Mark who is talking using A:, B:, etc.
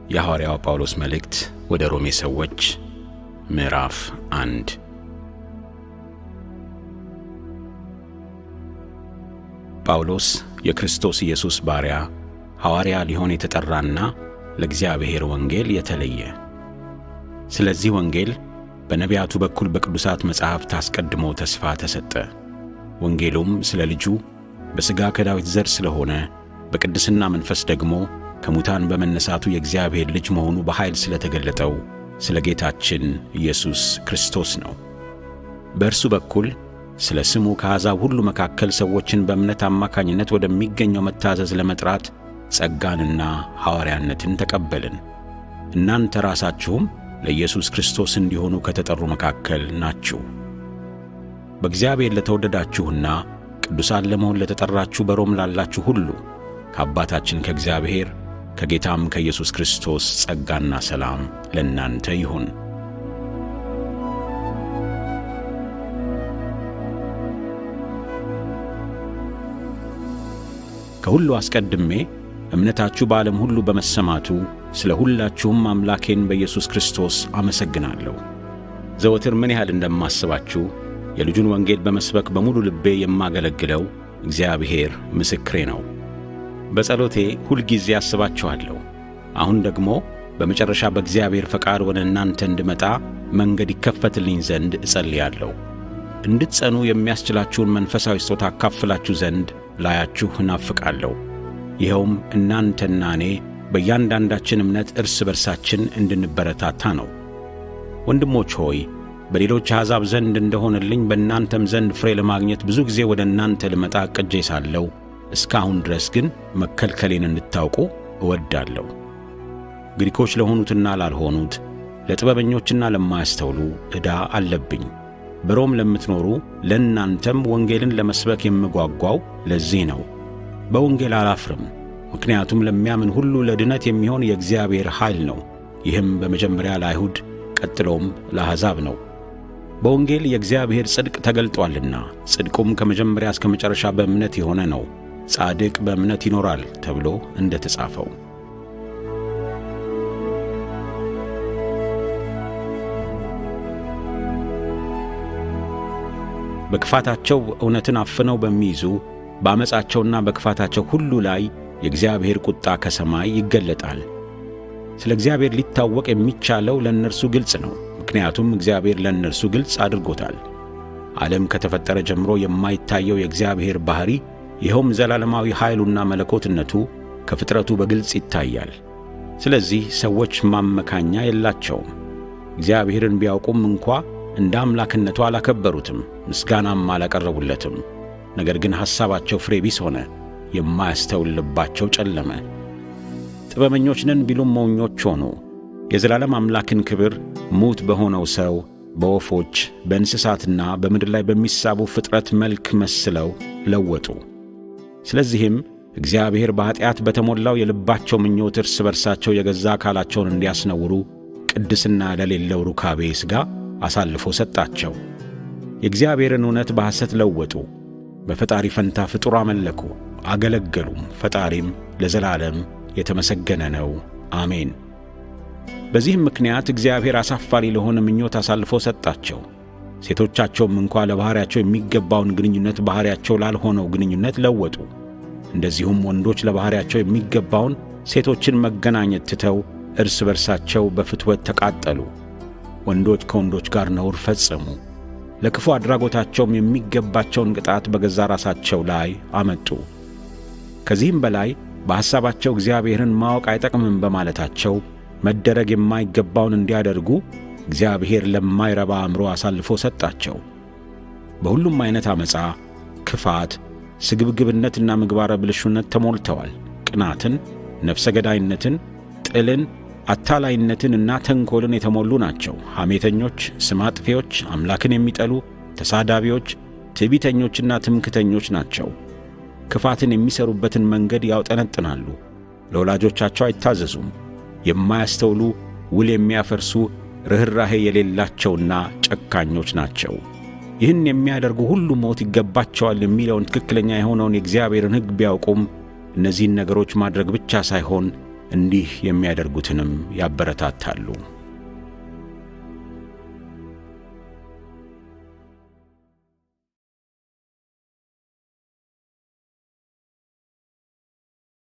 A: የሐዋርያው ጳውሎስ መልእክት ወደ ሮሜ ሰዎች ምዕራፍ 1። ጳውሎስ የክርስቶስ ኢየሱስ ባሪያ ሐዋርያ ሊሆን የተጠራና ለእግዚአብሔር ወንጌል የተለየ። ስለዚህ ወንጌል በነቢያቱ በኩል በቅዱሳት መጻሕፍት አስቀድሞ ተስፋ ተሰጠ። ወንጌሉም ስለ ልጁ በሥጋ ከዳዊት ዘር ስለሆነ በቅድስና መንፈስ ደግሞ ከሙታን በመነሳቱ የእግዚአብሔር ልጅ መሆኑ በኃይል ስለተገለጠው ስለ ጌታችን ኢየሱስ ክርስቶስ ነው። በእርሱ በኩል ስለ ስሙ ከአሕዛብ ሁሉ መካከል ሰዎችን በእምነት አማካኝነት ወደሚገኘው መታዘዝ ለመጥራት ጸጋንና ሐዋርያነትን ተቀበልን። እናንተ ራሳችሁም ለኢየሱስ ክርስቶስ እንዲሆኑ ከተጠሩ መካከል ናችሁ። በእግዚአብሔር ለተወደዳችሁና ቅዱሳን ለመሆን ለተጠራችሁ በሮም ላላችሁ ሁሉ ከአባታችን ከእግዚአብሔር ከጌታም ከኢየሱስ ክርስቶስ ጸጋና ሰላም ለእናንተ ይሁን። ከሁሉ አስቀድሜ እምነታችሁ በዓለም ሁሉ በመሰማቱ ስለ ሁላችሁም አምላኬን በኢየሱስ ክርስቶስ አመሰግናለሁ። ዘወትር ምን ያህል እንደማስባችሁ የልጁን ወንጌል በመስበክ በሙሉ ልቤ የማገለግለው እግዚአብሔር ምስክሬ ነው። በጸሎቴ ሁልጊዜ አስባችኋለሁ። አሁን ደግሞ በመጨረሻ በእግዚአብሔር ፈቃድ ወደ እናንተ እንድመጣ መንገድ ይከፈትልኝ ዘንድ እጸልያለሁ። እንድትጸኑ የሚያስችላችሁን መንፈሳዊ ስጦታ አካፍላችሁ ዘንድ ላያችሁ እናፍቃለሁ። ይኸውም እናንተና እኔ በእያንዳንዳችን እምነት እርስ በርሳችን እንድንበረታታ ነው። ወንድሞች ሆይ በሌሎች አሕዛብ ዘንድ እንደሆነልኝ በእናንተም ዘንድ ፍሬ ለማግኘት ብዙ ጊዜ ወደ እናንተ ልመጣ አቅጄ ሳለሁ እስካሁን ድረስ ግን መከልከሌን እንድታውቁ እወዳለሁ። ግሪኮች ለሆኑትና ላልሆኑት፣ ለጥበበኞችና ለማያስተውሉ ዕዳ አለብኝ። በሮም ለምትኖሩ ለእናንተም ወንጌልን ለመስበክ የምጓጓው ለዚህ ነው። በወንጌል አላፍርም፣ ምክንያቱም ለሚያምን ሁሉ ለድነት የሚሆን የእግዚአብሔር ኃይል ነው። ይህም በመጀመሪያ ለአይሁድ ቀጥሎም ለአሕዛብ ነው። በወንጌል የእግዚአብሔር ጽድቅ ተገልጧልና፣ ጽድቁም ከመጀመሪያ እስከ መጨረሻ በእምነት የሆነ ነው። ጻድቅ በእምነት ይኖራል ተብሎ እንደ ተጻፈው። በክፋታቸው እውነትን አፍነው በሚይዙ በዓመፃቸውና በክፋታቸው ሁሉ ላይ የእግዚአብሔር ቁጣ ከሰማይ ይገለጣል። ስለ እግዚአብሔር ሊታወቅ የሚቻለው ለእነርሱ ግልጽ ነው፣ ምክንያቱም እግዚአብሔር ለእነርሱ ግልጽ አድርጎታል። ዓለም ከተፈጠረ ጀምሮ የማይታየው የእግዚአብሔር ባሕሪ ይኸውም ዘላለማዊ ኃይሉና መለኮትነቱ ከፍጥረቱ በግልጽ ይታያል። ስለዚህ ሰዎች ማመካኛ የላቸውም። እግዚአብሔርን ቢያውቁም እንኳ እንደ አምላክነቱ አላከበሩትም፣ ምስጋናም አላቀረቡለትም። ነገር ግን ሐሳባቸው ፍሬ ቢስ ሆነ፣ የማያስተውል ልባቸው ጨለመ። ጥበበኞች ነን ቢሉም ሞኞች ሆኑ። የዘላለም አምላክን ክብር ሙት በሆነው ሰው፣ በወፎች፣ በእንስሳትና በምድር ላይ በሚሳቡ ፍጥረት መልክ መስለው ለወጡ። ስለዚህም እግዚአብሔር በኀጢአት በተሞላው የልባቸው ምኞት እርስ በርሳቸው የገዛ አካላቸውን እንዲያስነውሩ ቅድስና ለሌለው ሩካቤ ሥጋ አሳልፎ ሰጣቸው። የእግዚአብሔርን እውነት በሐሰት ለወጡ። በፈጣሪ ፈንታ ፍጡር አመለኩ፣ አገለገሉም። ፈጣሪም ለዘላለም የተመሰገነ ነው። አሜን። በዚህም ምክንያት እግዚአብሔር አሳፋሪ ለሆነ ምኞት አሳልፎ ሰጣቸው። ሴቶቻቸውም እንኳ ለባሕርያቸው የሚገባውን ግንኙነት ባሕርያቸው ላልሆነው ግንኙነት ለወጡ። እንደዚሁም ወንዶች ለባሕርያቸው የሚገባውን ሴቶችን መገናኘት ትተው እርስ በርሳቸው በፍትወት ተቃጠሉ። ወንዶች ከወንዶች ጋር ነውር ፈጸሙ። ለክፉ አድራጎታቸውም የሚገባቸውን ቅጣት በገዛ ራሳቸው ላይ አመጡ። ከዚህም በላይ በሐሳባቸው እግዚአብሔርን ማወቅ አይጠቅምም በማለታቸው መደረግ የማይገባውን እንዲያደርጉ እግዚአብሔር ለማይረባ አእምሮ አሳልፎ ሰጣቸው። በሁሉም ዓይነት ዓመፃ፣ ክፋት፣ ስግብግብነትና ምግባረ ብልሹነት ተሞልተዋል። ቅናትን፣ ነፍሰ ገዳይነትን፣ ጥልን፣ አታላይነትንና ተንኰልን የተሞሉ ናቸው። ሐሜተኞች፣ ስም አጥፊዎች፣ አምላክን የሚጠሉ፣ ተሳዳቢዎች፣ ትዕቢተኞችና ትምክተኞች ናቸው። ክፋትን የሚሠሩበትን መንገድ ያውጠነጥናሉ። ለወላጆቻቸው አይታዘዙም። የማያስተውሉ፣ ውል የሚያፈርሱ፣ ርኅራኄ የሌላቸውና ጨካኞች ናቸው። ይህን የሚያደርጉ ሁሉ ሞት ይገባቸዋል የሚለውን ትክክለኛ የሆነውን የእግዚአብሔርን ሕግ ቢያውቁም እነዚህን ነገሮች ማድረግ ብቻ ሳይሆን እንዲህ የሚያደርጉትንም ያበረታታሉ።